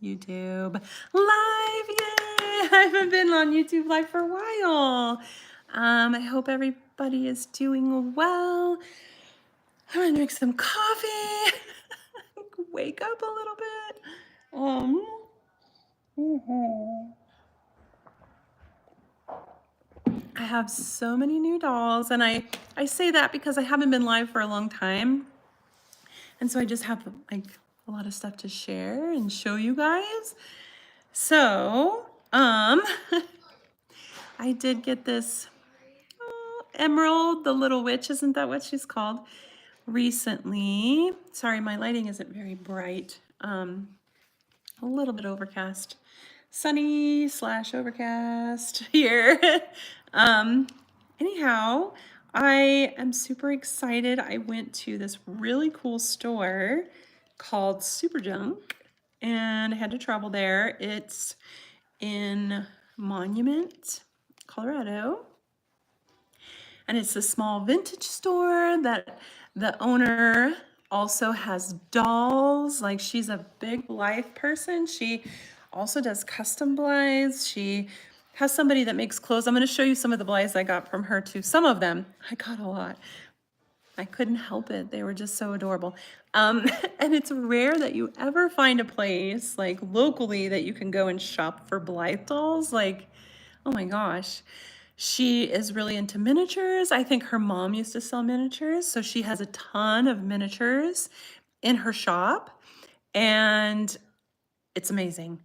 YouTube live. Yay! I haven't been on YouTube live for a while. I hope everybody is doing well. I'm gonna drink some coffee. Wake up a little bit. I have so many new dolls, and I say that because I haven't been live for a long time. And so I just have like a lot of stuff to share and show you guys. So, I did get this Emerald, the little witch, isn't that what she's called? Recently. Sorry, my lighting isn't very bright. A little bit overcast. Sunny / overcast here. Anyhow, I am super excited. I went to this really cool store called Super Junk, and I had to travel there. It's in Monument, Colorado. And it's a small vintage store that the owner also has dolls. Like, she's a big Blythe person. She also does custom Blythes. She has somebody that makes clothes. I'm going to show you some of the Blythes I got from her too. Some of them. I got a lot. I couldn't help it. They were just so adorable. And it's rare that you ever find a place like locally that you can go and shop for Blythe dolls. Like, oh my gosh. She is really into miniatures. I think her mom used to sell miniatures, so she has a ton of miniatures in her shop, and it's amazing.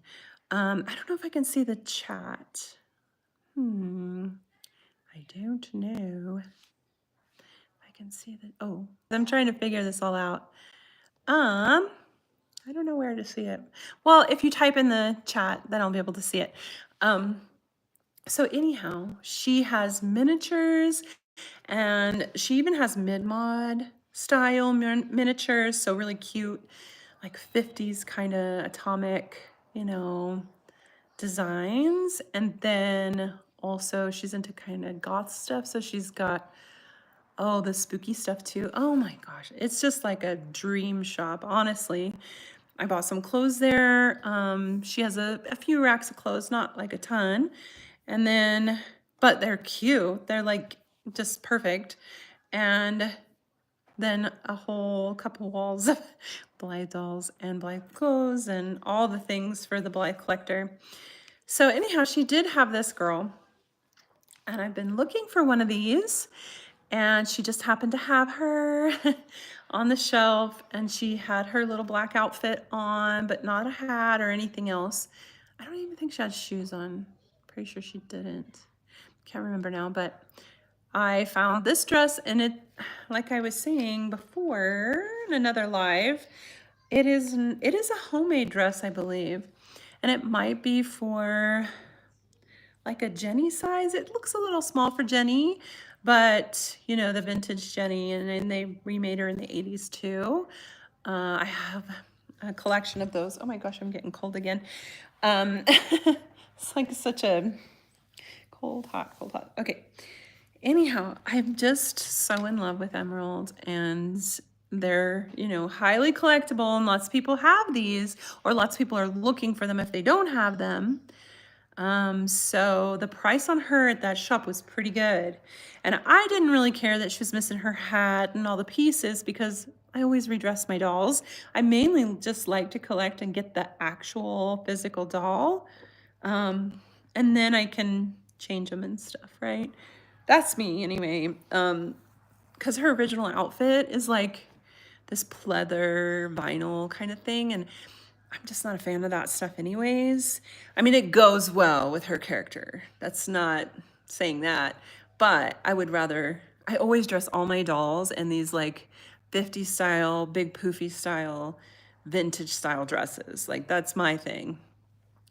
I don't know if I can see the chat. I don't know. I can see that. Oh, I'm trying to figure this all out. I don't know where to see it. Well, if you type in the chat, then I'll be able to see it. So anyhow, she has miniatures, and she even has mid-mod style miniatures, so really cute, like 50s kind of atomic, designs. And then also she's into kind of goth stuff, so she's got the spooky stuff too. Oh my gosh, it's just like a dream shop, honestly. I bought some clothes there. She has a few racks of clothes, not like a ton. And then, but they're cute. They're like just perfect. And then a whole couple walls of Blythe dolls and Blythe clothes and all the things for the Blythe collector. So anyhow, she did have this girl, and I've been looking for one of these, and she just happened to have her on the shelf, and she had her little black outfit on, but not a hat or anything else. I don't even think she had shoes on. Pretty sure she didn't. Can't remember now, but I found this dress, and it, like I was saying before in another live, it is a homemade dress, I believe. And it might be for like a Jenny size. It looks a little small for Jenny, but the vintage Jenny, and they remade her in the 80s too. I have a collection of those. Oh my gosh, I'm getting cold again. It's like such a cold, hot. Okay. Anyhow, I'm just so in love with Emerald, and they're, highly collectible, and lots of people have these, or lots of people are looking for them if they don't have them. So the price on her at that shop was pretty good. And I didn't really care that she was missing her hat and all the pieces, because I always redress my dolls. I mainly just like to collect and get the actual physical doll. And then I can change them and stuff, right? That's me anyway. Because her original outfit is like this pleather vinyl kind of thing, and I'm just not a fan of that stuff anyways. I mean, it goes well with her character. That's not saying that, but I always dress all my dolls in these like 50s style, big poofy style, vintage style dresses. Like, that's my thing.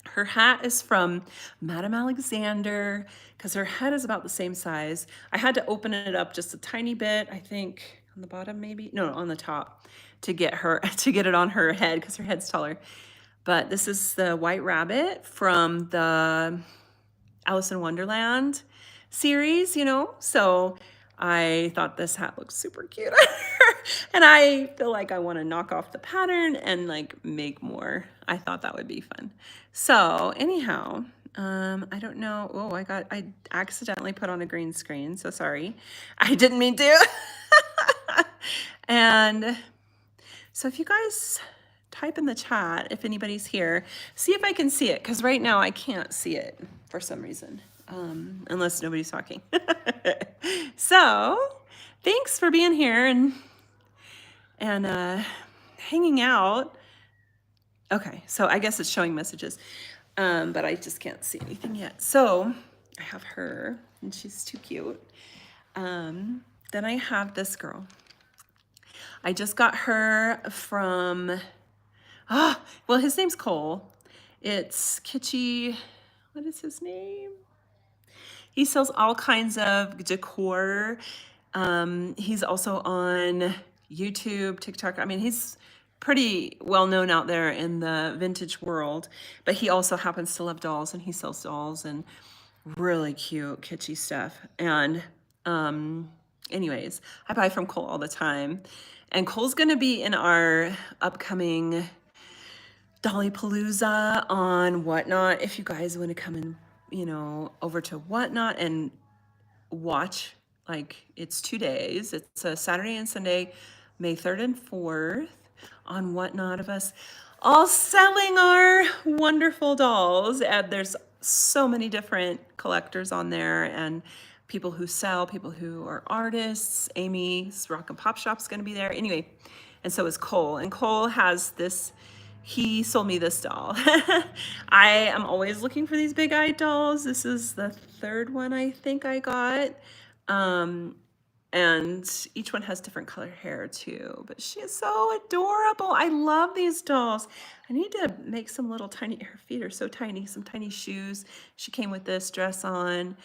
Her hat is from Madame Alexander, because her head is about the same size. I had to open it up just a tiny bit, I think on the bottom maybe, no, on the top, to get it on her head, because her head's taller. But this is the White Rabbit from the Alice in Wonderland series, so I thought this hat looked super cute. And I feel like I want to knock off the pattern and like make more. I thought that would be fun. So anyhow, I don't know. Oh, I accidentally put on a green screen. So sorry. I didn't mean to. And so if you guys type in the chat, if anybody's here, see if I can see it. Cause right now I can't see it for some reason. Unless nobody's talking. So thanks for being here and hanging out. Okay, so I guess it's showing messages, but I just can't see anything yet. So I have her, and she's too cute. Then I have this girl. I just got her from, well, his name's Cole. It's Kitschy, what is his name? He sells all kinds of decor. He's also on YouTube, TikTok. I mean, he's pretty well known out there in the vintage world, but he also happens to love dolls, and he sells dolls and really cute, kitschy stuff. And anyways, I buy from Cole all the time. And Cole's gonna be in our upcoming Dollypalooza on Whatnot. If you guys want to come in, you know, over to Whatnot and watch, like, it's 2 days. It's a Saturday and Sunday, May 3rd and 4th on Whatnot, of us all selling our wonderful dolls. And there's so many different collectors on there, and people who sell, people who are artists. Amy's Rock and Pop Shop's gonna be there. Anyway, and so is Cole. And Cole has this, he sold me this doll. I am always looking for these big-eyed dolls. This is the third one I think I got. And each one has different color hair too, but she is so adorable. I love these dolls. I need to make some little tiny, her feet are so tiny, some tiny shoes. She came with this dress on.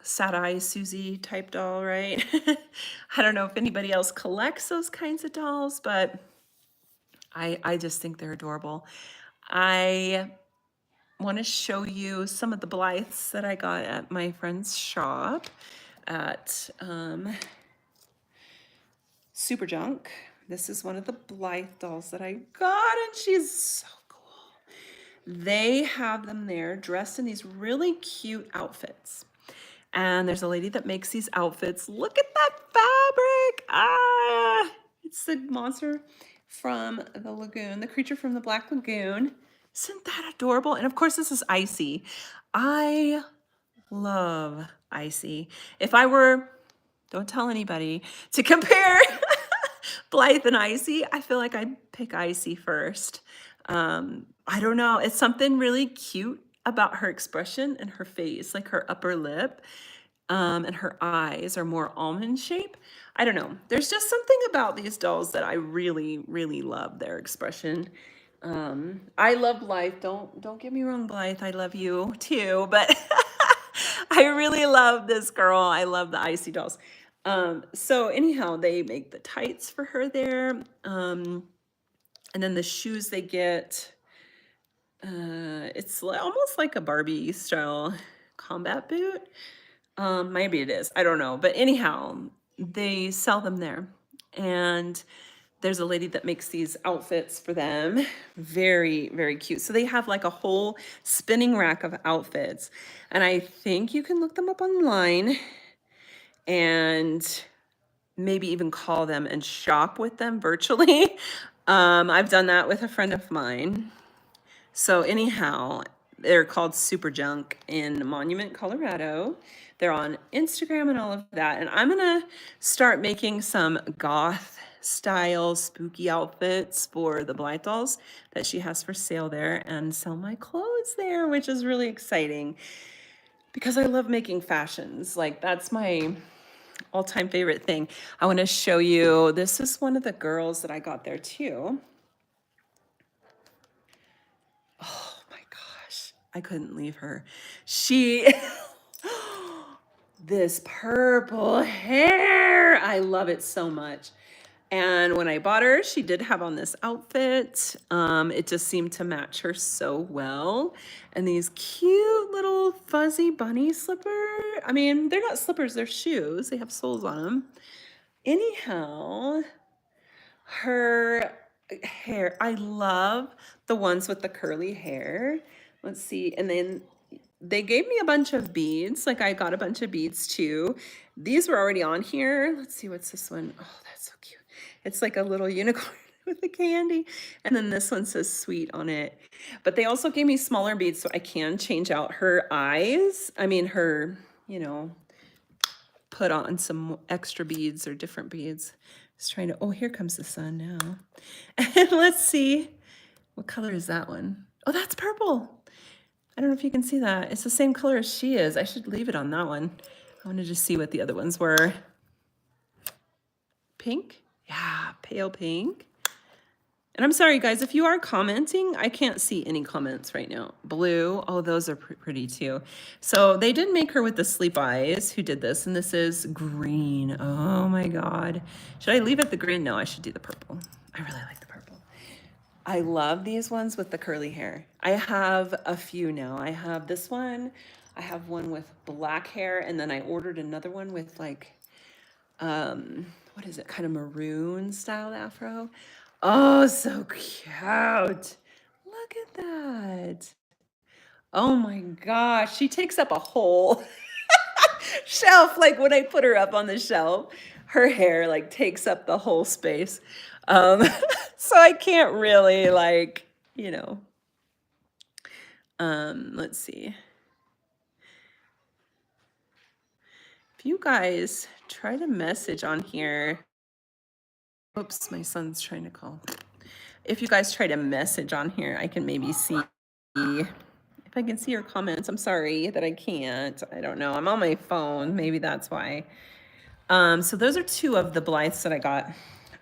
Sad eye Susie type doll, right? I don't know if anybody else collects those kinds of dolls, but I just think they're adorable. I want to show you some of the Blythes that I got at my friend's shop at Super Junk. This is one of the Blythe dolls that I got, and she's so cool. They have them there dressed in these really cute outfits. And there's a lady that makes these outfits. Look at that fabric. Ah, it's the monster from the lagoon, the creature from the Black Lagoon. Isn't that adorable? And of course, this is Icy. I love Icy. If I were, don't tell anybody, to compare Blythe and Icy, I feel like I'd pick Icy first. I don't know. It's something really cute about her expression and her face, like her upper lip, and her eyes are more almond shape. I don't know. There's just something about these dolls that I really, really love their expression. I love Blythe. Don't get me wrong, Blythe. I love you too, but I really love this girl. I love the Icy dolls. So anyhow, they make the tights for her there. And then the shoes they get, it's almost like a Barbie style combat boot. Maybe it is, I don't know. But anyhow, they sell them there. And there's a lady that makes these outfits for them. Very, very cute. So they have like a whole spinning rack of outfits. And I think you can look them up online and maybe even call them and shop with them virtually. I've done that with a friend of mine. So anyhow, they're called Super Junk in Monument, Colorado. They're on Instagram and all of that. And I'm gonna start making some goth style spooky outfits for the Blythe dolls that she has for sale there, and sell my clothes there, which is really exciting because I love making fashions. Like, that's my all-time favorite thing. I want to show you, this is one of the girls that I got there too. Oh my gosh, I couldn't leave her. She, this purple hair, I love it so much. And when I bought her, she did have on this outfit. It just seemed to match her so well. And these cute little fuzzy bunny slippers. I mean, they're not slippers, they're shoes. They have soles on them. Anyhow, her hair, I love the ones with the curly hair. Let's see. And then they gave me a bunch of beads. Like I got a bunch of beads too. These were already on here. Let's see, what's this one? Oh, that's so cute. It's like a little unicorn with the candy. And then this one says sweet on it. But they also gave me smaller beads so I can change out her eyes. I mean, her, you know, put on some extra beads or different beads. Just trying to, oh, here comes the sun now. And let's see, what color is that one? Oh, that's purple. I don't know if you can see that. It's the same color as she is. I should leave it on that one. I wanted to see what the other ones were. Pink? Yeah, pale pink. And I'm sorry, guys, if you are commenting, I can't see any comments right now. Blue, oh, those are pretty too. So they did make her with the sleep eyes who did this, and this is green. Oh my God. Should I leave it the green? No, I should do the purple. I really like the purple. I love these ones with the curly hair. I have a few now. I have this one. I have one with black hair, and then I ordered another one with like, what is it? Kind of maroon style afro. Oh, so cute. Look at that. Oh my gosh, she takes up a whole shelf. Like when I put her up on the shelf, her hair like takes up the whole space. So I can't really like, you know, let's see. If you guys try to message on here, oops, my son's trying to call. If you guys try to message on here, I can maybe see if I can see your comments. I'm sorry that I can't. I don't know. I'm on my phone. Maybe that's why. So those are two of the Blythes that I got.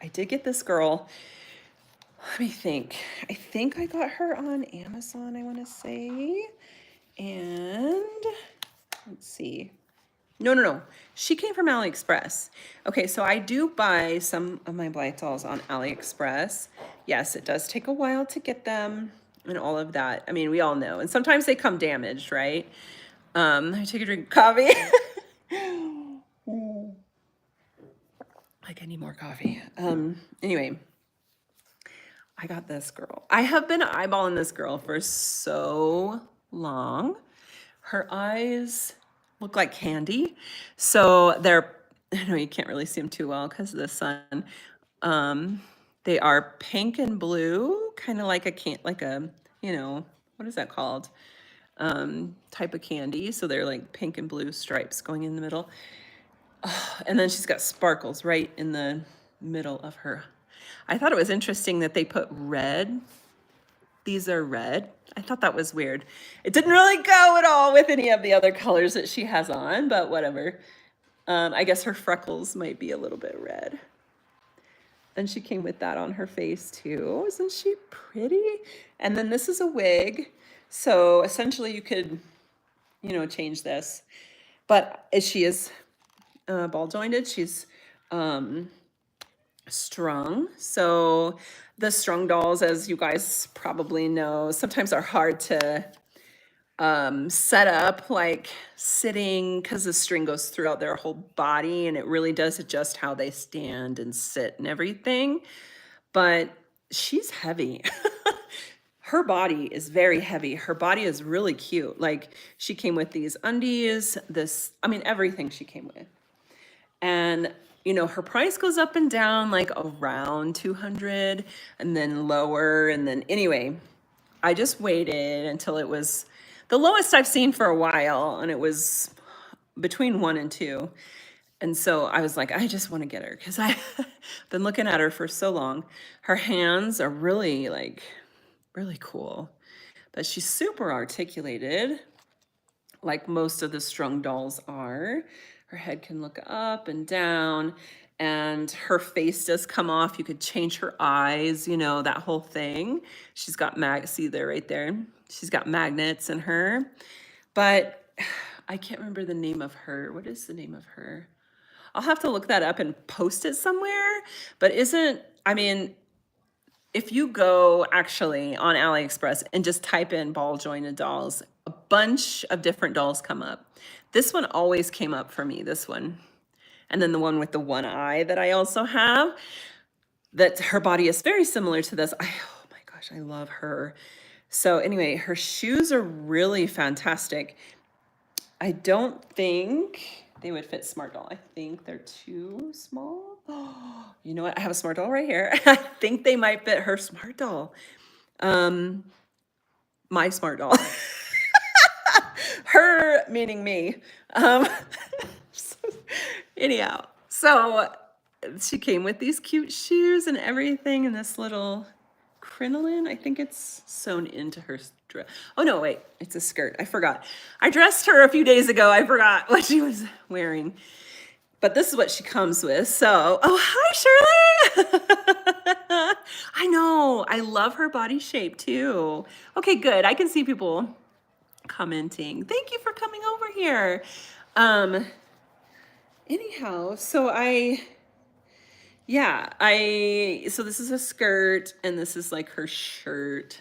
I did get this girl. Let me think. I think I got her on Amazon, I want to say. And let's see. No. She came from AliExpress. Okay, so I do buy some of my Blythe dolls on AliExpress. Yes, it does take a while to get them and all of that. I mean, we all know. And sometimes they come damaged, right? Let me take a drink of coffee. Like I need more coffee. Anyway, I got this girl. I have been eyeballing this girl for so long. Her eyes look like candy. So they're, I know you can't really see them too well because of the sun. They are pink and blue, kind of like a, you know, what is that called? Type of candy. So they're like pink and blue stripes going in the middle. Oh, and then she's got sparkles right in the middle of her. I thought it was interesting that they put red. These are red. I thought that was weird. It didn't really go at all with any of the other colors that she has on, but whatever. I guess her freckles might be a little bit red. And she came with that on her face too. Isn't she pretty? And then this is a wig. So essentially you could, you know, change this. But as she is ball jointed, she's strung. So the strung dolls, as you guys probably know, sometimes are hard to set up like sitting because the string goes throughout their whole body and it really does adjust how they stand and sit and everything. But she's heavy. Her body is very heavy. Her body is really cute. Like she came with these undies, this, I mean, everything she came with. And you know, her price goes up and down like around 200 and then lower. And then anyway, I just waited until it was the lowest I've seen for a while. And it was between 1 and 2. And so I was like, I just want to get her because I've been looking at her for so long. Her hands are really like, really cool. But she's super articulated, like most of the strung dolls are. Her head can look up and down and her face does come off. You could change her eyes, you know, that whole thing. She's got see there, right there. She's got magnets in her, but I can't remember the name of her. What is the name of her? I'll have to look that up and post it somewhere, but I mean, if you go actually on AliExpress and just type in ball jointed dolls, a bunch of different dolls come up. This one always came up for me, this one. And then the one with the one eye that I also have, that her body is very similar to this. Oh my gosh, I love her. So anyway, her shoes are really fantastic. I don't think they would fit Smart Doll. I think they're too small. Oh, you know what? I have a Smart Doll right here. I think they might fit her Smart Doll. My Smart Doll. Her meaning me. So, anyhow, so she came with these cute shoes and everything, and this little crinoline. I think it's sewn into her dress. Oh no, wait, it's a skirt. I forgot. I dressed her a few days ago. I forgot what she was wearing. But this is what she comes with. So, oh, hi, Shirley. I know. I love her body shape too. Okay, good. I can see people commenting. Thank you for coming over here. Anyhow, so so this is a skirt and this is like her skirt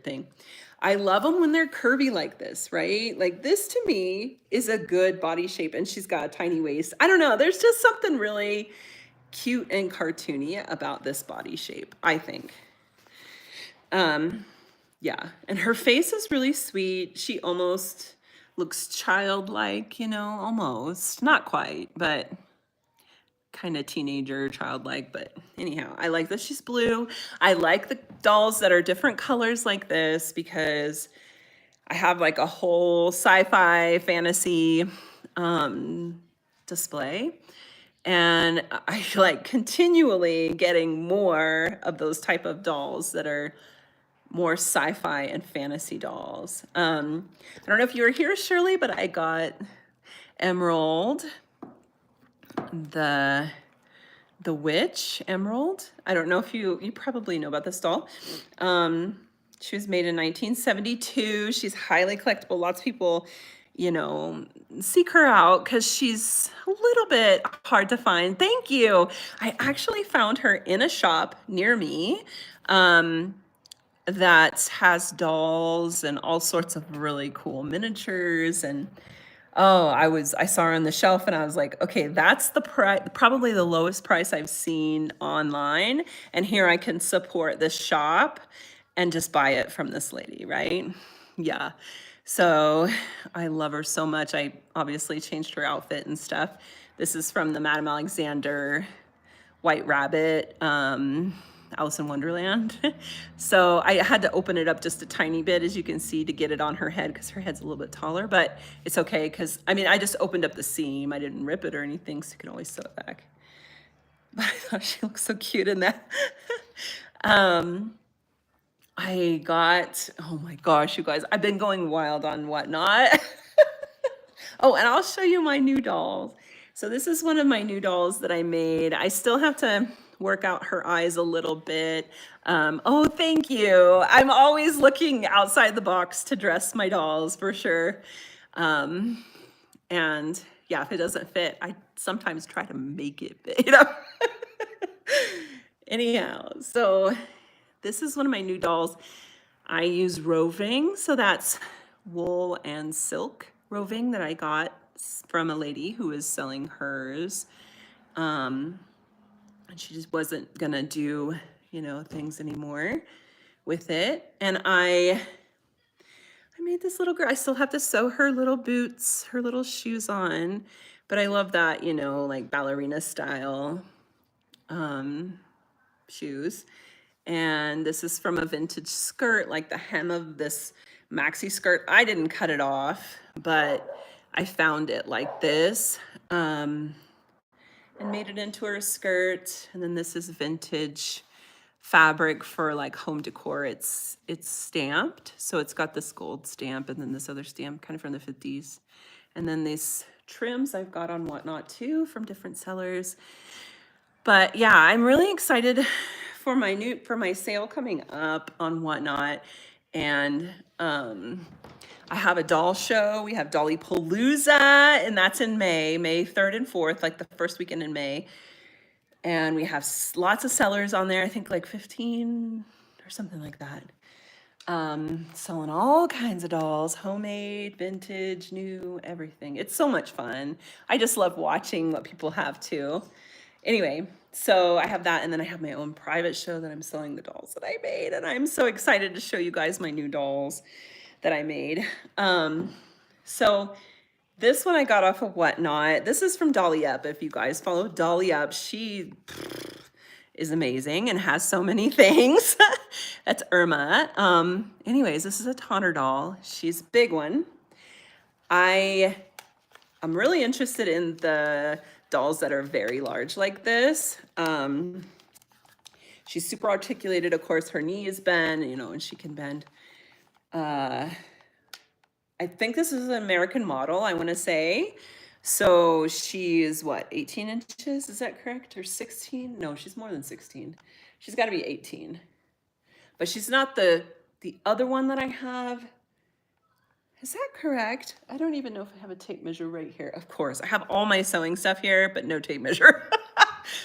thing. I love them when they're curvy like this, right? Like this to me is a good body shape, and she's got a tiny waist. I don't know. There's just something really cute and cartoony about this body shape, I think. Yeah, and her face is really sweet. She almost looks childlike, almost. Not quite, but kind of teenager, childlike. But anyhow, I like that she's blue. I like the dolls that are different colors like this because I have like a whole sci-fi fantasy display. And I like continually getting more of those type of dolls that are more sci-fi and fantasy dolls. I don't know if you were here, Shirley, but I got Emerald, the witch, Emerald. I don't know if you probably know about this doll. She was made in 1972. She's highly collectible. Lots of people, seek her out because she's a little bit hard to find. Thank you. I actually found her in a shop near me. That has dolls and all sorts of really cool miniatures. And I saw her on the shelf and I was like, okay, that's the price, probably the lowest price I've seen online. And here I can support this shop and just buy it from this lady, right? Yeah. So I love her so much. I obviously changed her outfit and stuff. This is from the Madame Alexander White Rabbit, Alice in Wonderland. So I had to open it up just a tiny bit, as you can see, to get it on her head because her head's a little bit taller, but it's okay because, I just opened up the seam. I didn't rip it or anything, so you can always sew it back. But I thought she looked so cute in that. I got, oh my gosh, you guys, I've been going wild on Whatnot. Oh, and I'll show you my new dolls. So this is one of my new dolls that I made. I still have to work out her eyes a little bit. Oh, thank you. I'm always looking outside the box to dress my dolls for sure. And yeah, if it doesn't fit, I sometimes try to make it fit, Anyhow, so this is one of my new dolls. I use roving, so that's wool and silk roving that I got from a lady who was selling hers. And she just wasn't gonna do, things anymore with it. And I made this little girl. I still have to sew her little boots, her little shoes on, but I love that, like ballerina style shoes. And this is from a vintage skirt, like the hem of this maxi skirt. I didn't cut it off, but I found it like this and made it into her skirt. And then this is vintage fabric for like home decor. It's stamped, so it's got this gold stamp and then this other stamp kind of from the 50s. And then these trims I've got on Whatnot too from different sellers. But yeah, I'm really excited for my sale coming up on Whatnot. And I have a doll show. We have Dolly Palooza, and that's in May 3rd and 4th, like the first weekend in May. And we have lots of sellers on there. I think like 15 or something like that. Selling all kinds of dolls, homemade, vintage, new, everything. It's so much fun. I just love watching what people have too. Anyway, so I have that, and then I have my own private show that I'm selling the dolls that I made, and I'm so excited to show you guys my new dolls that I made. So this one I got off of Whatnot. This is from Dolly Up. If you guys follow Dolly Up, she is amazing and has so many things. That's Irma. Anyways, this is a Tonner doll. She's a big one. I'm really interested in the dolls that are very large like this. She's super articulated. Of course, her knee is bent, and she can bend. I think this is an American model, I want to say. So she's what, 18 inches? Is that correct? Or 16? No, she's more than 16. She's got to be 18. But she's not the other one that I have. Is that correct? I don't even know if I have a tape measure right here. Of course, I have all my sewing stuff here, but no tape measure.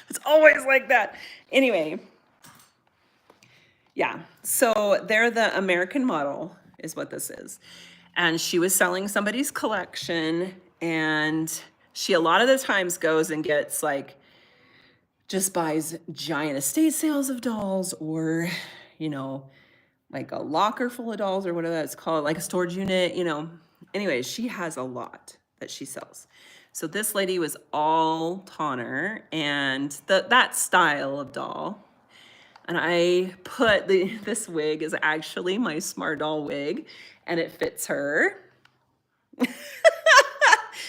It's always like that. Anyway, yeah. So they're the American model is what this is. And she was selling somebody's collection, and she a lot of the times goes and gets like, just buys giant estate sales of dolls, or, like a locker full of dolls, or whatever that's called, like a storage unit, Anyways, she has a lot that she sells. So this lady was all Tonner and that style of doll. And I put this wig is actually my Smart Doll wig, and it fits her.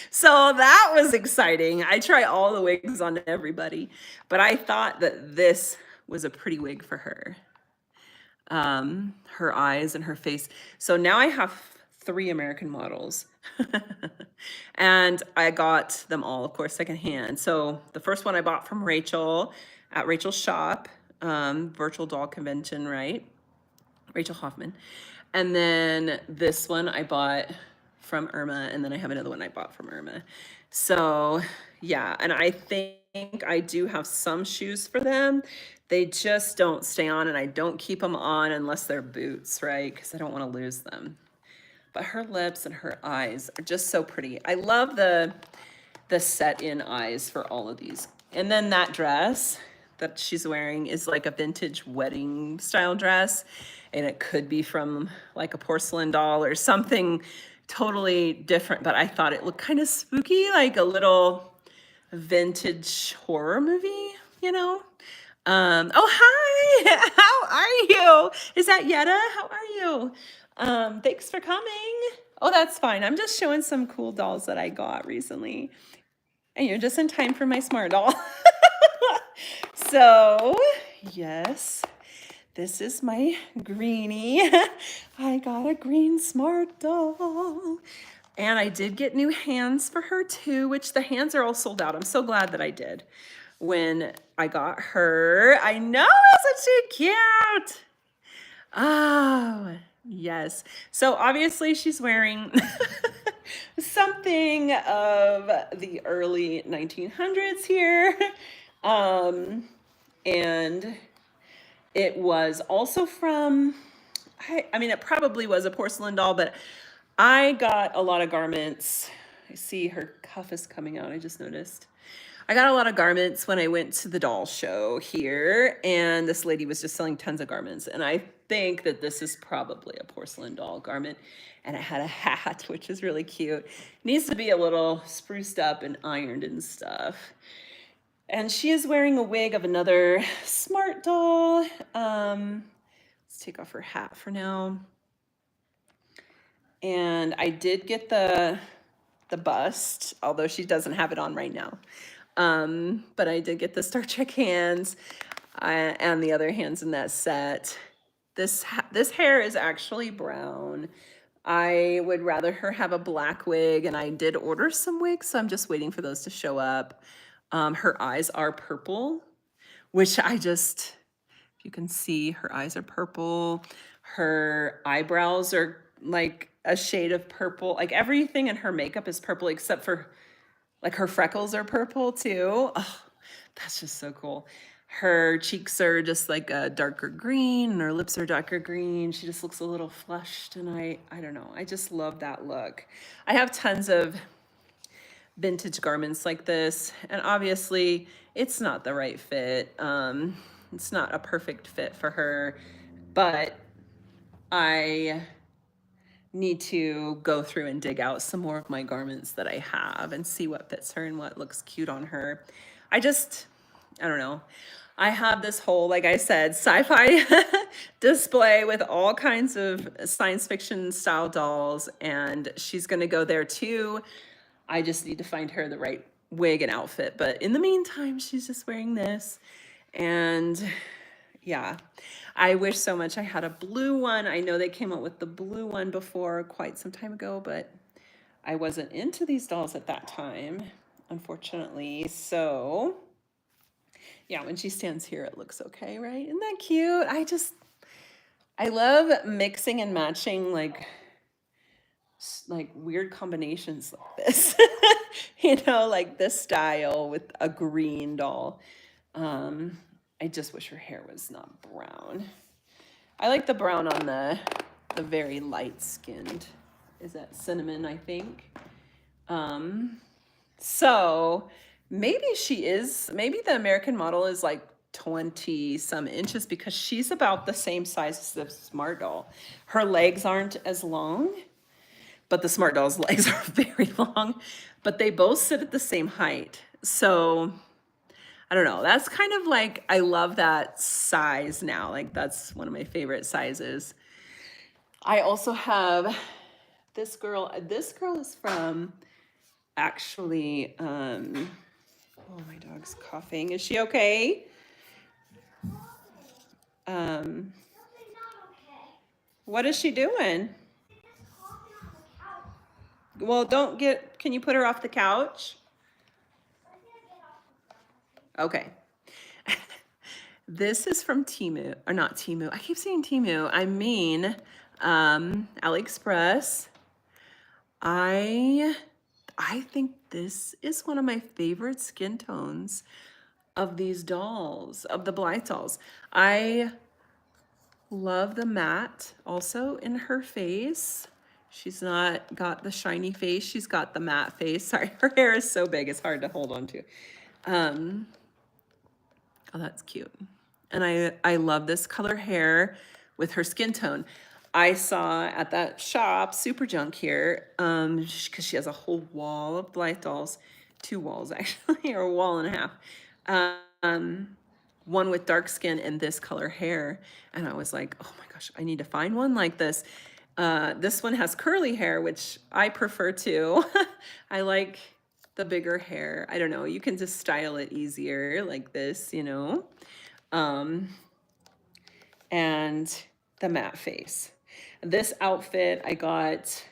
So that was exciting. I try all the wigs on everybody, but I thought that this was a pretty wig for her. Her eyes and her face. So now I have 3 American models. And I got them all, of course, secondhand. So the first one I bought from Rachel at Rachel's shop, virtual doll convention, right? Rachel Hoffman. And then this one I bought from Irma, and then I have another one I bought from Irma. So yeah, and I think I do have some shoes for them. They just don't stay on, and I don't keep them on unless they're boots, right? Because I don't want to lose them. But her lips and her eyes are just so pretty. I love the set-in eyes for all of these. And then that dress that she's wearing is like a vintage wedding style dress, and it could be from like a porcelain doll or something totally different, but I thought it looked kind of spooky, like a little vintage horror movie, Oh, hi. How are you? Is that Yetta? How are you? Thanks for coming. Oh, that's fine. I'm just showing some cool dolls that I got recently. And you're just in time for my Smart Doll. So, yes, this is my greenie. I got a green Smart Doll. And I did get new hands for her too, which the hands are all sold out. I'm so glad that I did when I got her. I know, isn't she cute? Oh, yes. So obviously she's wearing something of the early 1900s here. And it was also from, I mean, it probably was a porcelain doll, but I got a lot of garments. I see her cuff is coming out, I just noticed. I got a lot of garments when I went to the doll show here, and this lady was just selling tons of garments. And I think that this is probably a porcelain doll garment. And it had a hat, which is really cute. Needs to be a little spruced up and ironed and stuff. And she is wearing a wig of another Smart Doll. Let's take off her hat for now. And I did get the bust, although she doesn't have it on right now. But I did get the Star Trek hands and the other hands in that set. This hair is actually brown. I would rather her have a black wig, and I did order some wigs, so I'm just waiting for those to show up. Her eyes are purple, which if you can see, her eyes are purple. Her eyebrows are like a shade of purple. Like everything in her makeup is purple except for like her freckles are purple too. Oh, that's just so cool. Her cheeks are just like a darker green and her lips are darker green. She just looks a little flushed, and I don't know. I just love that look. I have tons of vintage garments like this, and obviously it's not the right fit. It's not a perfect fit for her, but I need to go through and dig out some more of my garments that I have and see what fits her and what looks cute on her. I don't know. I have this whole, like I said, sci-fi display with all kinds of science fiction style dolls, and she's gonna go there too. I just need to find her the right wig and outfit. But in the meantime, she's just wearing this. And yeah, I wish so much I had a blue one. I know they came out with the blue one before quite some time ago, but I wasn't into these dolls at that time, unfortunately. So yeah, when she stands here, it looks okay, right? Isn't that cute? I love mixing and matching like weird combinations like this. You know, like this style with a green doll. I just wish her hair was not brown. I like the brown on the very light skinned. Is that cinnamon, I think? So maybe maybe the American model is like 20 some inches, because she's about the same size as the Smart doll. Her legs aren't as long, but the Smart doll's legs are very long, but they both sit at the same height. So I don't know. That's kind of like, I love that size now. Like that's one of my favorite sizes. I also have this girl. This girl is from actually, oh, my dog's coughing. Is she okay? What is she doing? Well, can you put her off the couch? Okay. This is from Temu, or not Temu. I keep saying Temu. I mean, AliExpress. I think this is one of my favorite skin tones of these dolls, of the Blythe dolls. I love the matte also in her face. She's not got the shiny face. She's got the matte face. Sorry, her hair is so big, it's hard to hold on to. Oh, that's cute. And I love this color hair with her skin tone. I saw at that shop, Super Junk here, because she has a whole wall of Blythe dolls, 2 walls actually, or a wall and a half. One with dark skin and this color hair. And I was like, oh my gosh, I need to find one like this. This one has curly hair, which I prefer too. I like the bigger hair. I don't know, you can just style it easier like this, you know. And the matte face. This outfit I got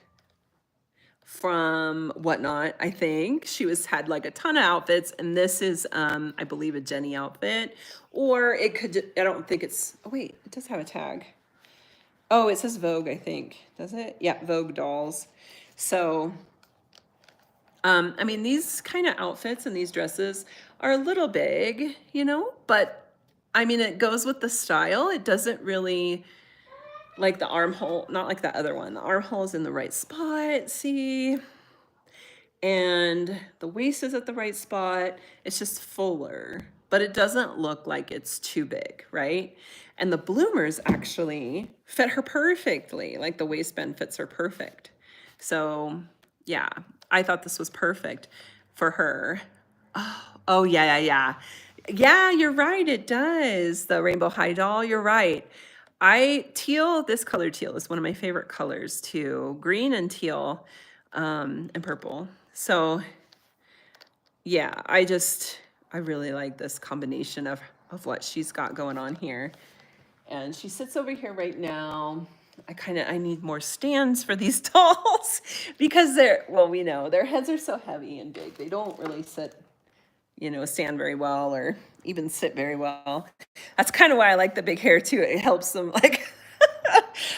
from Whatnot, I think. She had like a ton of outfits, and this is, I believe, a Jenny outfit. Or it could, I don't think it's, oh wait, it does have a tag. Oh, it says Vogue, I think. Does it? Yeah, Vogue dolls. So, I mean, these kind of outfits and these dresses are a little big, you know, but I mean, it goes with the style. It doesn't really, like the armhole, not like that other one. The armhole is in the right spot, see? And the waist is at the right spot. It's just fuller, but it doesn't look like it's too big, right? And the bloomers actually fit her perfectly. Like the waistband fits her perfect. So yeah, I thought this was perfect for her. Oh yeah. Yeah, you're right, it does. The Rainbow High doll, you're right. This color teal is one of my favorite colors too. Green and teal, and purple. So yeah, I really like this combination of what she's got going on here. And she sits over here right now. I need more stands for these dolls because we know their heads are so heavy and big. They don't really sit, you know, stand very well or even sit very well. That's kind of why I like the big hair too. It helps them like,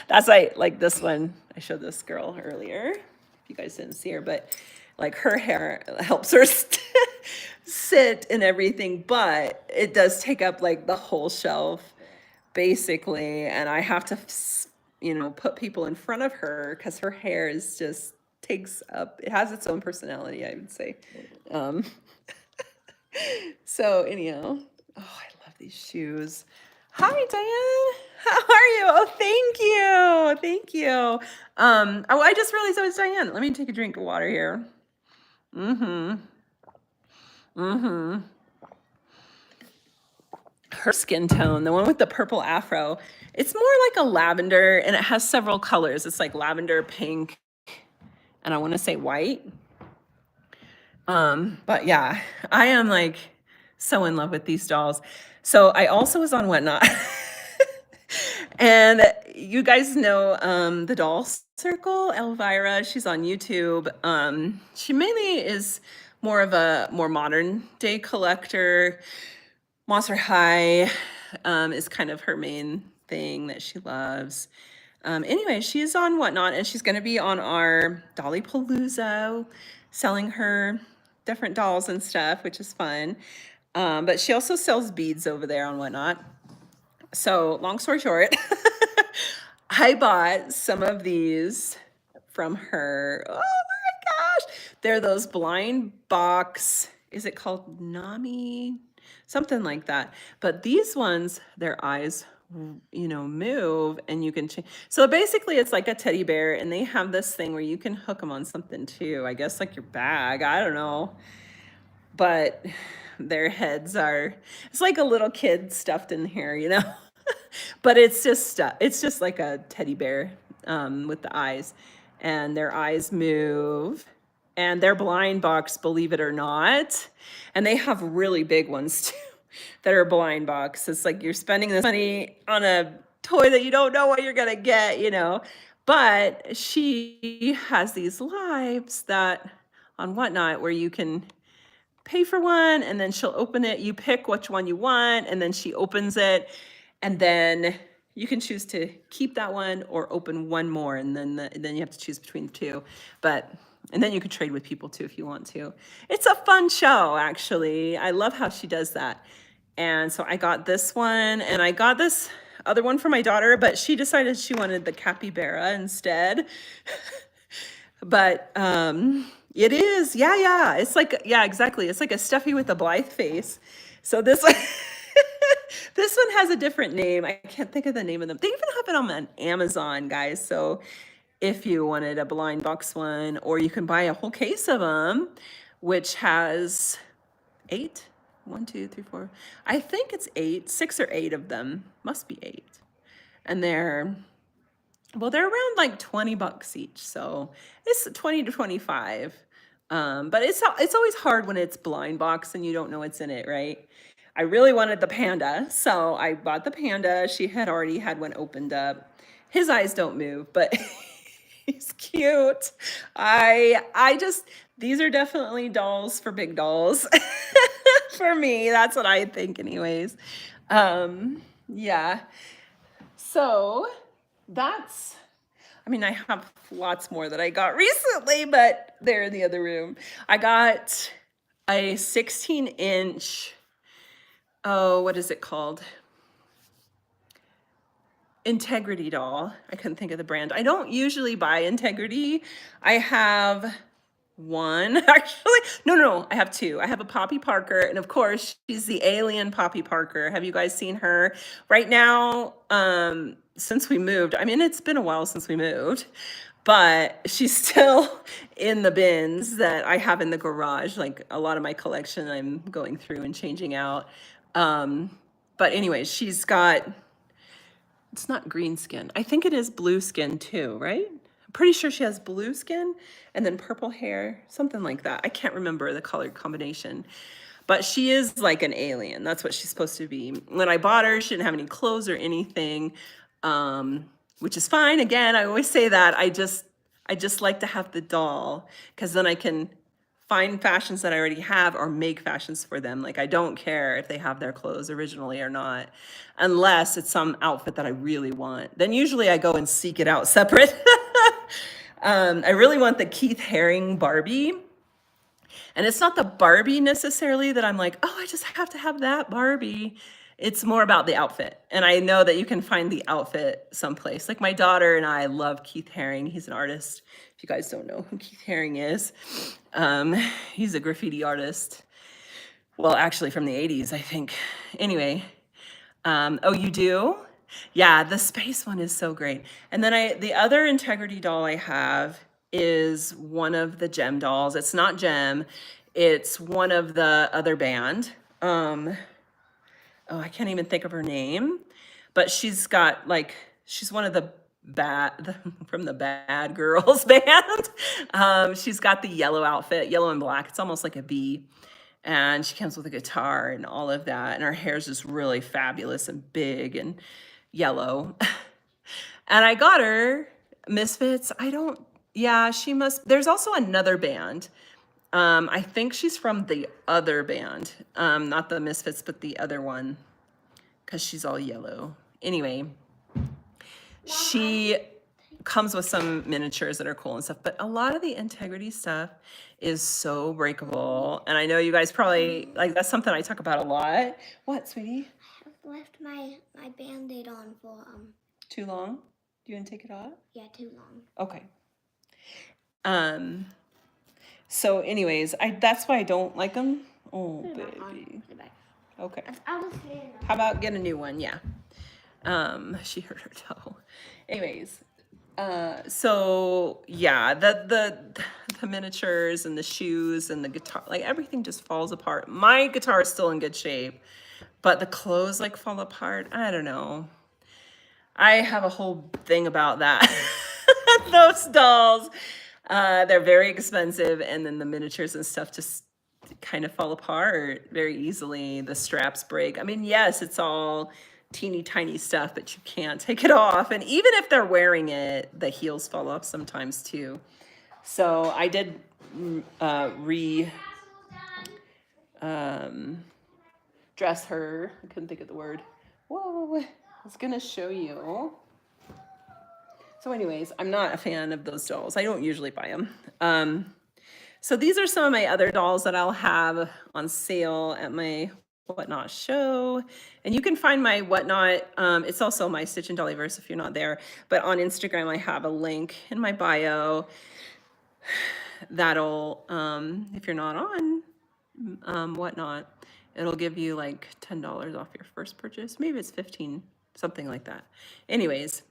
that's like this one. I showed this girl earlier, if you guys didn't see her, but Like her hair helps her sit and everything, but it does take up like the whole shelf basically. And I have to, put people in front of her because her hair is just takes up, it has its own personality, I would say. Um, so anyhow, oh, I love these shoes. Hi, Diane. How are you? Oh, thank you. Thank you. Oh, I just realized I was Diane. Let me take a drink of water here. Mm-hmm. Mm-hmm. Her skin tone, the one with the purple afro, it's more like a lavender and it has several colors. It's like lavender, pink, and I want to say white. But yeah, I am like so in love with these dolls. So I also was on Whatnot. And you guys know the Doll Circle, Elvira. She's on YouTube. She mainly is more of a more modern day collector. Monster High is kind of her main thing that she loves. Anyway, she's on Whatnot, and she's going to be on our Dolly Palooza, selling her different dolls and stuff, which is fun. But she also sells beads over there on Whatnot. So long story short, I bought some of these from her. Oh my gosh. They're those blind box. Is it called Nami? Something like that. But these ones, their eyes, move and you can change. So basically it's like a teddy bear and they have this thing where you can hook them on something too. I guess like your bag. I don't know. But their heads are, it's like a little kid stuffed in here. But it's just like a teddy bear with the eyes, and their eyes move, and they're blind box, believe it or not, and they have really big ones too that are blind box. It's like you're spending this money on a toy that you don't know what you're gonna get. But she has these lives that on Whatnot where you can pay for one and then she'll open it. You pick which one you want and then she opens it. And then you can choose to keep that one or open one more. And then you have to choose between the two. And then you can trade with people too if you want to. It's a fun show, actually. I love how she does that. And so I got this one and I got this other one for my daughter, but she decided she wanted the capybara instead. But it is, yeah. It's like, yeah, exactly. It's like a stuffy with a Blythe face. So this one, this one has a different name. I can't think of the name of them. They even have it on Amazon, guys. So if you wanted a blind box one, or you can buy a whole case of them, which has 8, 1, 2, 3, 4. I think it's 8, 6 or 8 of them. Must be 8. And they're around like $20 each. So it's 20 to 25. But it's always hard when it's blind box and you don't know what's in it, right? I really wanted the panda, so I bought the panda. She had already had one opened up. His eyes don't move, but he's cute. These are definitely dolls for big dolls. For me, that's what I think anyways. Yeah. So I have lots more that I got recently, but they're in the other room. I got a 16-inch, what is it called? Integrity doll. I couldn't think of the brand. I don't usually buy Integrity. I have one, actually. No, I have 2. I have a Poppy Parker, and of course, she's the alien Poppy Parker. Have you guys seen her? Right now, since we moved, it's been a while since we moved, but she's still in the bins that I have in the garage. Like a lot of my collection I'm going through and changing out. But anyway, it's not green skin. I think it is blue skin too, right? I'm pretty sure she has blue skin and then purple hair, something like that. I can't remember the color combination, but she is like an alien. That's what she's supposed to be. When I bought her, she didn't have any clothes or anything, which is fine. Again, I always say that. I just like to have the doll because then I can find fashions that I already have or make fashions for them. Like I don't care if they have their clothes originally or not, unless it's some outfit that I really want. Then usually I go and seek it out separate. I really want the Keith Haring Barbie. And it's not the Barbie necessarily that I'm like, oh, I just have to have that Barbie. It's more about the outfit. And I know that you can find the outfit someplace. Like my daughter and I love Keith Haring. He's an artist. If you guys don't know who Keith Haring is, um, he's a graffiti artist. Well, actually from the 80s, I think. Anyway, oh, you do? Yeah, the space one is so great. And then the other Integrity doll I have is one of the Gem dolls. It's not Gem, it's one of the other band. Oh, I can't even think of her name, but she's got like, she's one of the from the Bad Girls band. She's got the yellow outfit, yellow and black. It's almost like a bee. And she comes with a guitar and all of that. And her hair's just really fabulous and big and yellow. And I got her Misfits. Yeah, she must. There's also another band. I think she's from the other band, not the Misfits, but the other one, because she's all yellow. Anyway, she comes with some miniatures that are cool and stuff, but a lot of the Integrity stuff is so breakable. And I know you guys probably, like, that's something I talk about a lot. What, sweetie? I have left my Band-Aid on for, Too long? Do you want to take it off? yeah, too long. Okay. So anyways, that's why I don't like them. Oh, baby. Okay. How about get a new one? Yeah. She hurt her toe. Anyways, so yeah, the miniatures and the shoes and the guitar, like everything just falls apart. My guitar is still in good shape, but the clothes like fall apart. I don't know. I have a whole thing about that. Those dolls, they're very expensive, and then the miniatures and stuff just kind of fall apart very easily. The straps break. I mean, yes, it's all teeny tiny stuff, but you can't take it off. And even if they're wearing it, the heels fall off sometimes too. So I did dress her. I couldn't think of the word. Whoa, I was gonna show you. So anyways, I'm not a fan of those dolls. I don't usually buy them. So these are some of my other dolls that I'll have on sale at my Whatnot show. And you can find my Whatnot, it's also my Stitch and Dollyverse if you're not there, but on Instagram I have a link in my bio that'll, if you're not on Whatnot, it'll give you like $10 off your first purchase. Maybe it's 15, something like that. Anyways,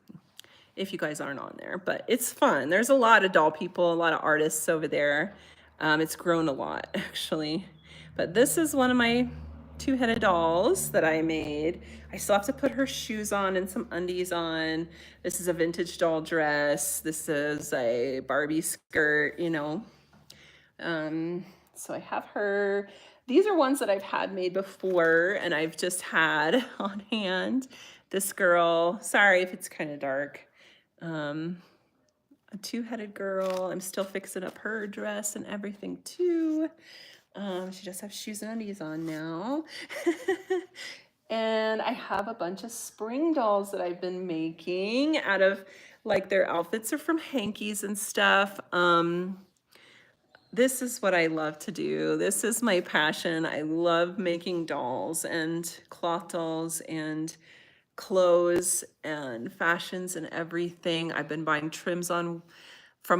if you guys aren't on there, but it's fun. There's a lot of doll people, a lot of artists over there. It's grown a lot actually, but this is one of my two-headed dolls that I made. I still have to put her shoes on and some undies on. This is a vintage doll dress. This is a Barbie skirt, you know. So I have her. These are ones that I've had made before and I've just had on hand. This girl, sorry if it's kind of dark. A two-headed girl. I'm still fixing up her dress and everything too. She just has shoes and undies on now. And I have a bunch of spring dolls that I've been making out of, like, their outfits are from Hankies and stuff. This is what I love to do. This is my passion. I love making dolls and cloth dolls and clothes and fashions and everything. I've been buying trims from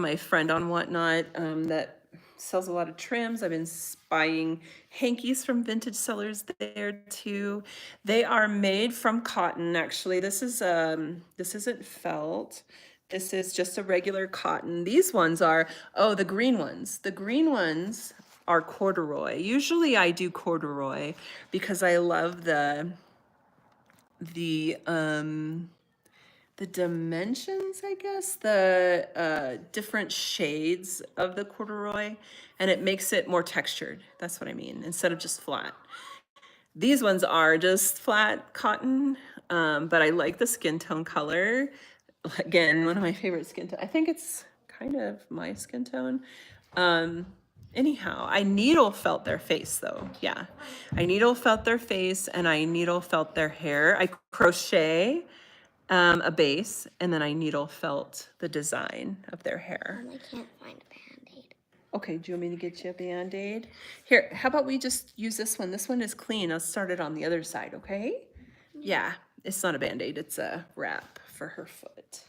my friend on Whatnot that sells a lot of trims. I've been buying hankies from vintage sellers there too. They are made from cotton actually. This isn't felt. This is just a regular cotton. These ones are, oh, the green ones. The green ones are corduroy. Usually I do corduroy because I love the dimensions, I guess, the different shades of the corduroy, and it makes it more textured. That's what I mean, instead of just flat. These ones are just flat cotton, but I like the skin tone color. Again, one of my favorite skin tone. I think it's kind of my skin tone. Anyhow, I needle felt their face though. Yeah, I needle felt their face and I needle felt their hair. I crochet a base and then I needle felt the design of their hair. I can't find a Band-Aid. Okay, do you want me to get you a Band-Aid? Here, how about we just use this one? This one is clean. I'll start it on the other side, okay? Yeah, it's not a Band-Aid, it's a wrap for her foot.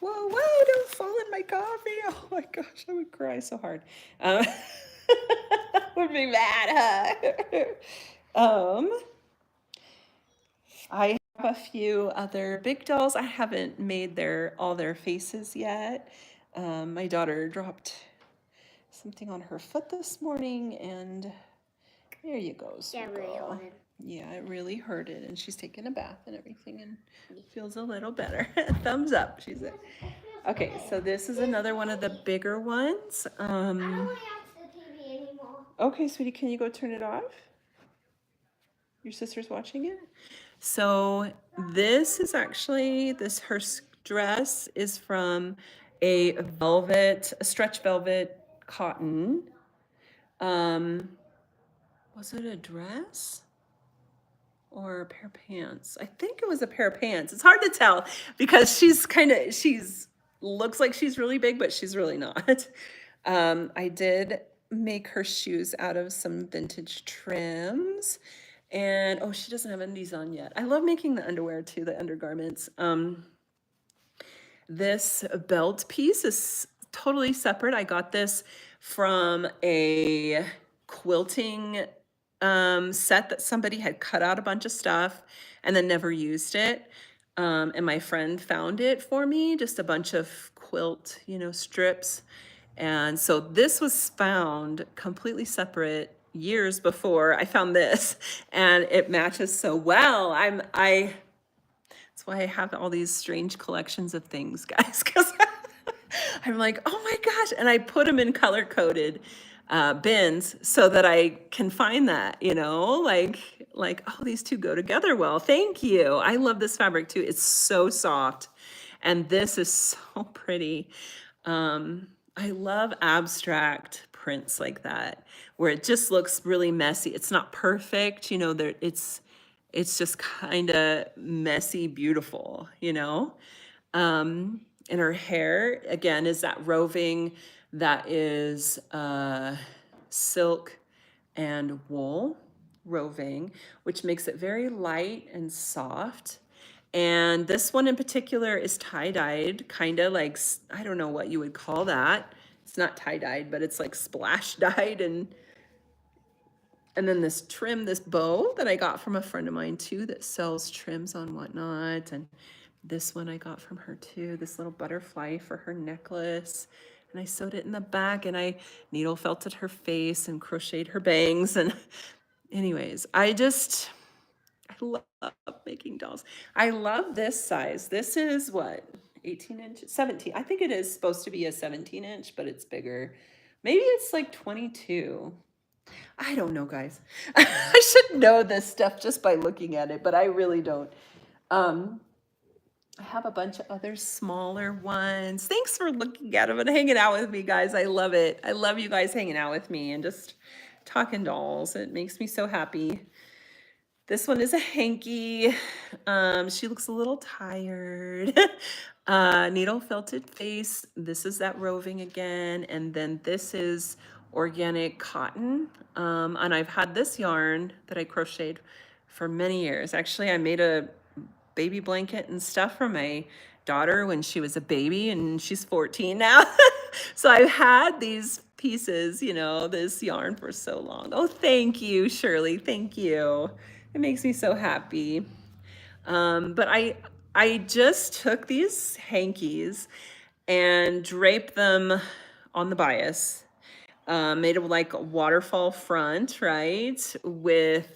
Whoa, whoa, don't fall in my coffee. Oh my gosh, I would cry so hard. Would be mad, huh? I have a few other big dolls. I haven't made all their faces yet. My daughter dropped something on her foot this morning, and there you go, sweet Yeah, really girl. hurted. Yeah, it really hurted, and she's taken a bath and everything, and feels a little better. Thumbs up, she said. Okay, so this is another one of the bigger ones. I don't want to watch the TV anymore. Okay, sweetie, can you go turn it off? Your sister's watching it. So this is actually her dress is from a stretch velvet cotton. Was it a dress or a pair of pants? I think it was a pair of pants. It's hard to tell because she's looks like she's really big, but she's really not. I did make her shoes out of some vintage trims. And oh, she doesn't have undies on yet. I love making the underwear too, the undergarments. This belt piece is totally separate. I got this from a quilting set that somebody had cut out a bunch of stuff and then never used it. And my friend found it for me, just a bunch of quilt, strips. And so this was found completely separate years before I found this, and it matches so well. That's why I have all these strange collections of things, guys, because I'm like, oh my gosh. And I put them in color coded bins so that I can find that, like, oh, these two go together well. Thank you. I love this fabric too. It's so soft. And this is so pretty. I love abstract prints like that, where it just looks really messy. It's not perfect, it's just kind of messy, beautiful, And her hair, again, is that roving that is silk and wool roving, which makes it very light and soft. And this one in particular is tie-dyed, kind of like, I don't know what you would call that. It's not tie-dyed, but it's like splash dyed. And then this trim, this bow that I got from a friend of mine too, that sells trims on whatnot. And this one I got from her too, this little butterfly for her necklace. And I sewed it in the back, and I needle felted her face and crocheted her bangs. And anyways, I love making dolls. I love this size. This is what, 18 inches, 17. I think it is supposed to be a 17 inch, but it's bigger. Maybe it's like 22. I don't know, guys. I should know this stuff just by looking at it, but I really don't. I have a bunch of other smaller ones. Thanks for looking at them and hanging out with me, guys. I love it. I love you guys hanging out with me and just talking dolls. It makes me so happy. This one is a hanky. She looks a little tired. Needle felted face. This is that roving again. And then this is organic cotton. And I've had this yarn that I crocheted for many years. Actually, I made a baby blanket and stuff for my daughter when she was a baby, and she's 14 now. So I've had these pieces, this yarn for so long. Oh, thank you, Shirley. Thank you. It makes me so happy. But I just took these hankies and draped them on the bias. Made it like a waterfall front, right? With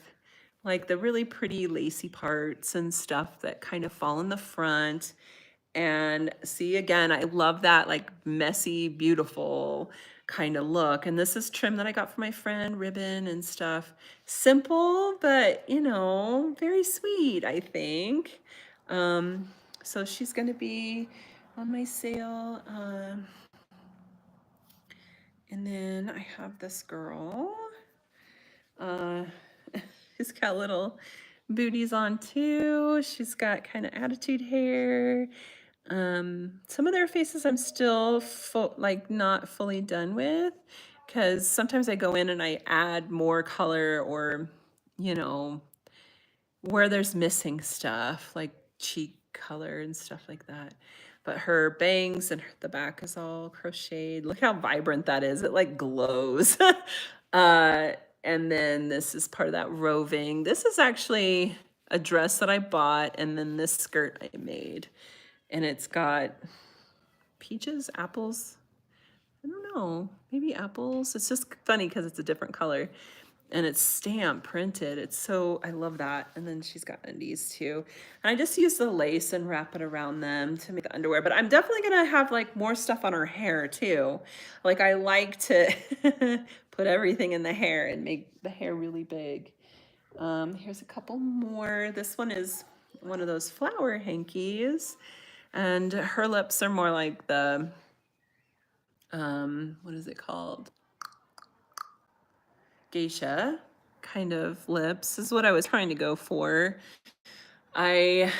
like the really pretty lacy parts and stuff that kind of fall in the front. And see, again, I love that like messy, beautiful kind of look. And this is trim that I got from my friend, ribbon and stuff. Simple, but very sweet, I think. So she's gonna be on my sale. And then I have this girl. She's got little booties on too. She's got kind of attitude hair. Some of their faces I'm still not fully done with, because sometimes I go in and I add more color or, you know, where there's missing stuff like cheek color and stuff like that. But her bangs and the back is all crocheted. Look how vibrant that is. It like glows. uh, and then this is part of that roving. This is actually a dress that I bought, and then this skirt I made. And it's got peaches, apples. I don't know, maybe apples. It's just funny because it's a different color. And it's stamp printed. It's so, I love that. And then she's got undies too. And I just use the lace and wrap it around them to make the underwear. But I'm definitely gonna have like more stuff on her hair too. Like I like to put everything in the hair and make the hair really big. Here's a couple more. This one is one of those flower hankies. And her lips are more like the, what is it called? Geisha kind of lips is what I was trying to go for. I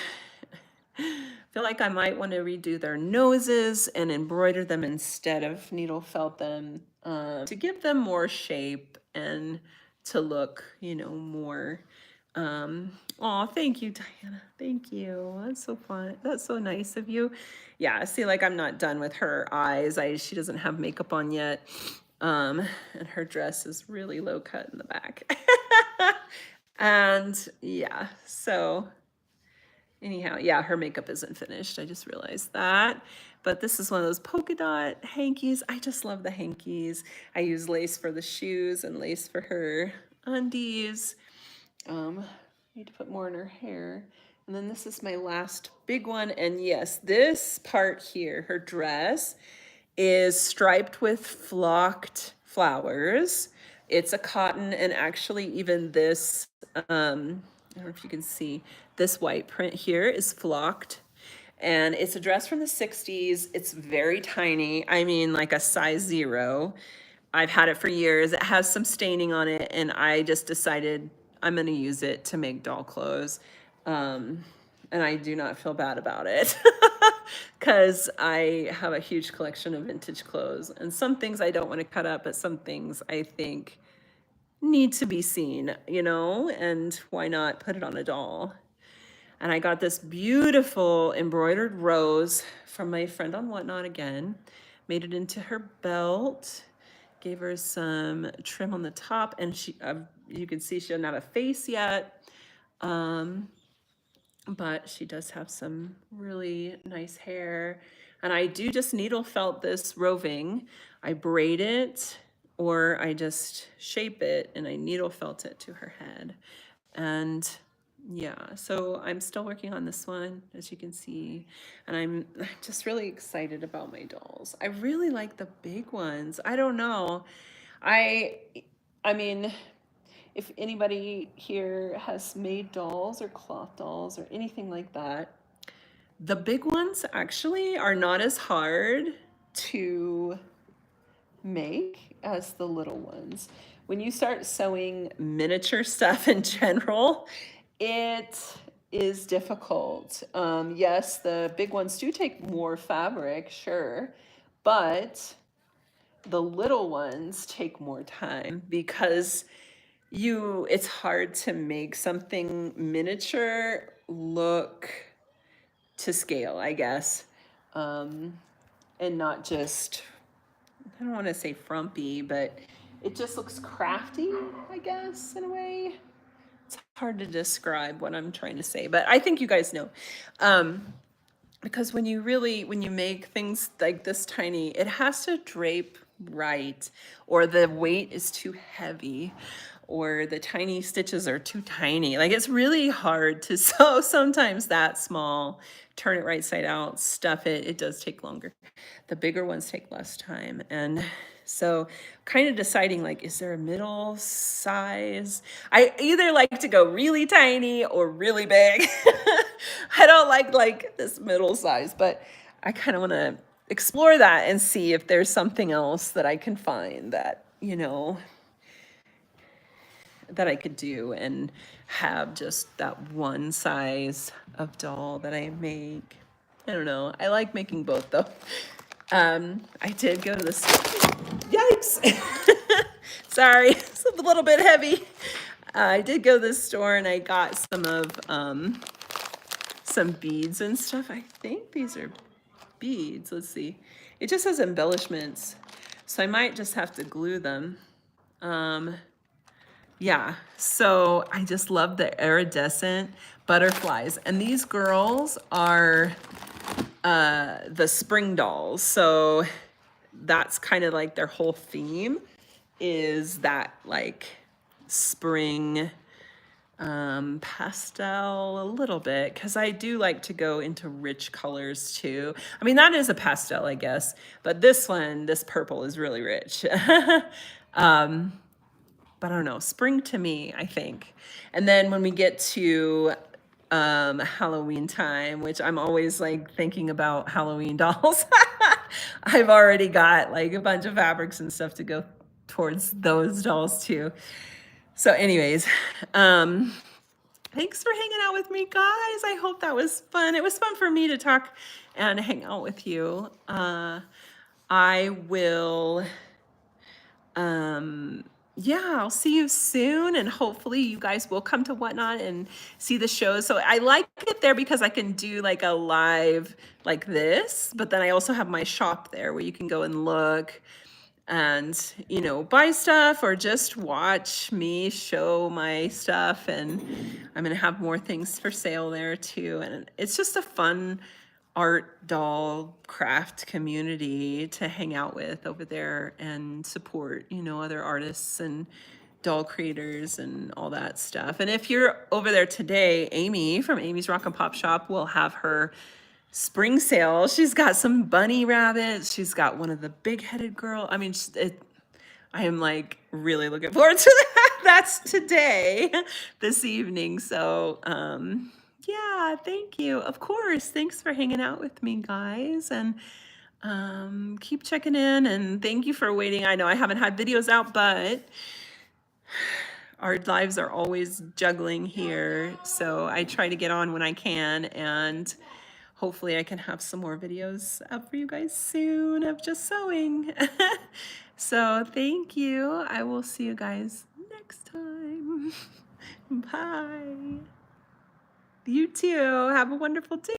feel like I might want to redo their noses and embroider them instead of needle felt them, to give them more shape and to look, you know, more. Oh, thank you, Diana. Thank you. That's so fun. That's so nice of you. Yeah, see, like I'm not done with her eyes. She doesn't have makeup on yet. And her dress is really low cut in the back. And yeah, so anyhow, yeah, her makeup isn't finished. I just realized that. But this is one of those polka dot hankies. I just love the hankies. I use lace for the shoes and lace for her undies. Need to put more in her hair. And then this is my last big one. And yes, this part here, her dress, is striped with flocked flowers. It's a cotton, and actually even this, I don't know if you can see, this white print here is flocked. And it's a dress from the 60s. It's very tiny. I mean, like a size 0. I've had it for years. It has some staining on it, and I just decided I'm gonna use it to make doll clothes. And I do not feel bad about it because I have a huge collection of vintage clothes, and some things I don't want to cut up, but some things I think need to be seen, you know, and why not put it on a doll? And I got this beautiful embroidered rose from my friend on Whatnot again, made it into her belt, gave her some trim on the top, and she, you can see she doesn't have a face yet. But she does have some really nice hair. And I do just needle felt this roving. I braid it or I just shape it and I needle felt it to her head. And yeah, so I'm still working on this one, as you can see. And I'm just really excited about my dolls. I really like the big ones. I don't know. I mean, if anybody here has made dolls or cloth dolls or anything like that, the big ones actually are not as hard to make as the little ones. When you start sewing miniature stuff in general, it is difficult. Yes, the big ones do take more fabric, sure, but the little ones take more time because it's hard to make something miniature look to scale, I guess. And not just, I don't want to say frumpy, but it just looks crafty, I guess, in a way. It's hard to describe what I'm trying to say, but I think you guys know. Because when you make things like this tiny, it has to drape right, or the weight is too heavy, or the tiny stitches are too tiny. Like it's really hard to sew sometimes that small, turn it right side out, stuff it. It does take longer. The bigger ones take less time. And so kind of deciding like, is there a middle size? I either like to go really tiny or really big. I don't like this middle size, but I kind of want to explore that and see if there's something else that I can find that, you know, that I could do and have just that one size of doll that I make. I don't know. I like making both though. I did go to the store. Yikes! Sorry, it's a little bit heavy. I did go to the store and I got some of some beads and stuff. I think these are beads. Let's see. It just says embellishments, so I might just have to glue them. Yeah, so I just love the iridescent butterflies. And these girls are the spring dolls. So that's kind of like their whole theme is that like spring pastel a little bit, because I do like to go into rich colors too. I mean, that is a pastel, I guess, but this one, this purple is really rich. But I don't know, spring to me, I think. And then when we get to Halloween time, which I'm always like thinking about Halloween dolls, I've already got like a bunch of fabrics and stuff to go towards those dolls too. So anyways, thanks for hanging out with me, guys. I hope that was fun. It was fun for me to talk and hang out with you. I will, yeah, I'll see you soon, and hopefully you guys will come to Whatnot and see the shows. So I like it there because I can do like a live like this, but then I also have my shop there where you can go and look and, you know, buy stuff or just watch me show my stuff. And I'm going to have more things for sale there too. And it's just a fun art doll craft community to hang out with over there and support, you know, other artists and doll creators and all that stuff. And if you're over there today, Amy from Amy's Rock and Pop Shop will have her spring sale. She's got some bunny rabbits. She's got one of the big-headed girl. I mean, I am like really looking forward to that. That's today, this evening. So, yeah, thank you. Of course. Thanks for hanging out with me, guys. And keep checking in. And thank you for waiting. I know I haven't had videos out, but our lives are always juggling here. So I try to get on when I can. And hopefully I can have some more videos up for you guys soon of just sewing. So thank you. I will see you guys next time. Bye. You too. Have a wonderful day.